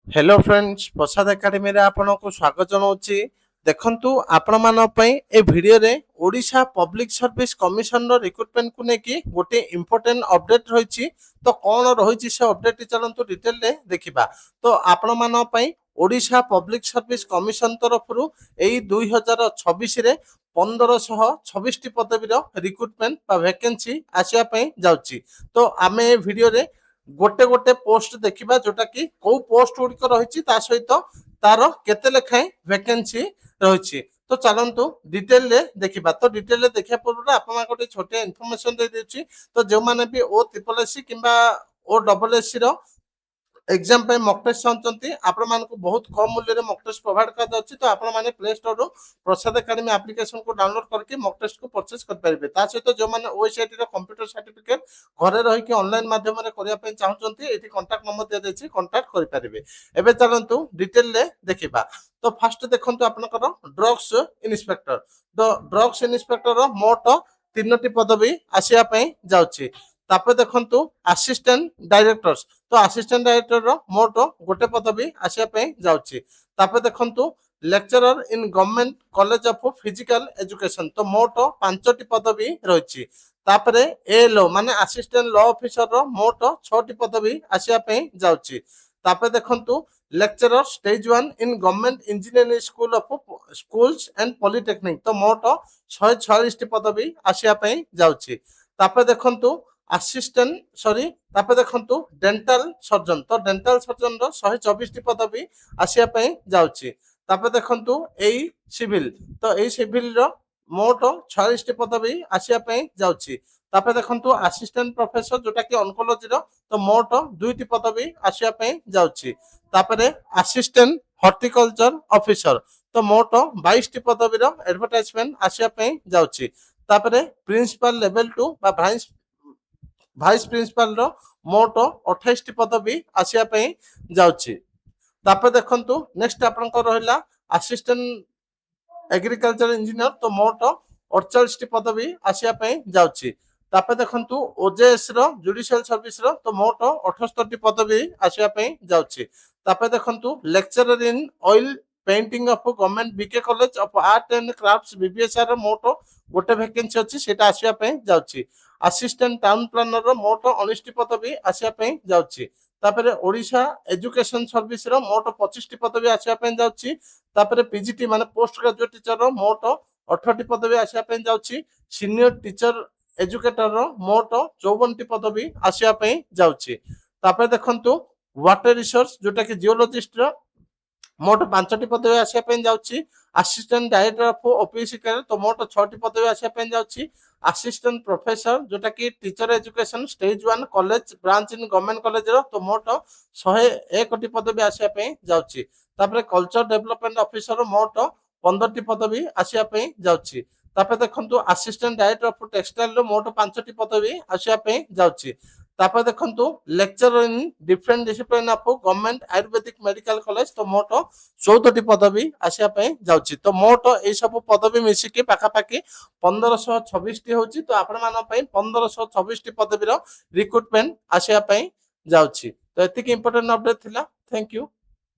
Hello friends प्रसाद academy रे आपनको स्वागत जनाऊँची। देखंतु आपण मान पई ए वीडियो रे ओडिशा पब्लिक सर्विस कमिशन रो रिक्रूटमेंट को नेकी गोटे इंपोर्टेंट अपडेट रहिछि। तो कोन रहिछि से अपडेट चलंतु डिटेल रे देखिबा। तो आपण मान पई ओडिशा पब्लिक सर्विस कमिशन तरफरु एई 2026 रे 1526 टी पदवी रो रिक्रूटमेंट बा वैकेंसी आसिया पई जाउछि। तो आमे ए वीडियो रे गोटे गोटे पोस्ट देखिबा जोटा कि को पोस्ट गुड़िक रही सहित तार केते लेखाएं वैकेंसी रही। तो चलतु डिटेल रे देखिबा। तो डिटेल रे देखिया पूर्व आपन गोटे छोटे इनफॉरमेशन दे देछि। तो जो माने भी ओ ट्रिपल एससी किंबा ओ डबल एससी रो एग्जाम पे मॉक टेस्ट चाहते आपण मानक बहुत कम मूल्य रे मॉक टेस्ट प्रोवाइड कर दछि। तो आपण माने प्ले स्टोर रो प्रसाद एकेडमी एप्लीकेशन को डाउनलोड करके मॉक टेस्ट को परचेस कर परिबे। ता सहित जो माने ओएसआईटी रो कंप्यूटर सर्टिफिकेट घरे रही के ऑनलाइन माध्यम रे करिया पे चाहउचंती एठी कांटेक्ट नंबर दे देछि, कांटेक्ट करि परिबे। एबे चलंतु डिटेल रे देखिबा। तो फर्स्ट देखंतु आपनकर ड्रग्स इंस्पेक्टर। तो ड्रग्स इंस्पेक्टर रो मोट 3टी पदवी आसिया पे जाउछि। तापर देखंतु असिस्टेंट डायरेक्टर्स। तो असिस्टेंट डायरेक्टर रो मोट गोटे पदवी आसिया पे जाउछि। तापर देखंतु lecturer in government college of physical education. तो मोट 5टी पदवी रहिछि। तापरे एएलओ माने असिस्टेंट लॉ ऑफिसर रो मोट 6टी पदवी आसिया पे जाउछि। तापर देखंतु lecturer stage 1 in government engineering school of schools and polytechnic. तो मोट 146 टी पदवी आसिया पे जाउछि। तापर देखंतु असिस्टेंट सॉरी तापर देखंतु डेंटल सर्जन। तो डेंटल सर्जन रो 124 टी पदवी आसिया पे जाउछि। तापर देखंतु एई सिविल। तो एई सिविल रो मोट 46 टी पदवी आसिया पे जाउछि। तापर देखंतु असिस्टेंट प्रोफेसर जोटा कि ऑन्कोलॉजी रो। तो मोट 2 टी पदवी आसिया पे जाउछि। तापर असिस्टेंट हॉर्टिकल्चर ऑफिसर। तो मोट 22 टी पदवी रो एडवर्टाइजमेंट आसिया पे जाउछि। तापर प्रिंसिपल लेवल 2 बा भाइस प्रिंसिपल रो मोट 28 टी पदवी आसिया पे जाउछि। तापर देखंतु नेक्स्ट आपनकर रहला असिस्टेंट एग्रीकल्चर इंजीनियर। तो मोट 48 टी पदवी आसिया पे जाउछि। तापर देखंतु ओजेएस रो जुडिशियल सर्विस रो। तो मोट 78 टी पदवी आसिया पे जाउछि। तापर देखंतु lecturer in oil painting of government BK college of art and crafts BBSR रो मोट गोटे वैकेंसी अछि, सेटा आसिया पे जाउछि। असिस्टेंट टाउन प्लानर रो मोट 19 टी पदवी आसिया पे जाउछि। तापरे ओडिशा एजुकेशन सर्विस रो मोट 25 टी पदवी आसिया पे जाउछि। तापरे पीजीटी माने पोस्ट ग्रेजुएट टीचर रो मोट 18 टी पदवी आसिया पे जाउछि। सीनियर टीचर एजुकेटर रो मोट 54 टी पदवी आसिया पे जाउछि। तापरे देखंतु वाटर रिसोर्स जोटा कि जियोलॉजिस्ट रो मोट 5टी पदवी आसिया पे जाउछि। Assistant director of OPC care. तो मोट 6टी पदवी आसिया पे जाउछि। असिस्टेंट प्रोफेसर जोटा कि teacher education stage 1 college branch in government college रो। तो मोट 101 टी पदवी आसिया पे जाउछि। तापरे कल्चर डेवलपमेंट ऑफिसर रो मोट 15 टी पदवी आसिया पे जाउछि। तापरे देखंतु असिस्टेंट डायरेक्टर ऑफ टेक्सटाइल रो मोट 5टी पदवी आसिया पे जाउछि। तापर देखंतु lecturer in different discipline of government Ayurvedic medical college. तो मोट 14 टी पदवी आसिया पे जाउछि। तो मोट ए सब पदवी मिसी के पाखा पाखी 1526 टी होछि। तो आपण मान पई 1526 टी पदवी रो रिक्रूटमेंट आसिया पे जाउछि। तो एतिक इंपोर्टेंट अपडेट थिला। Thank you.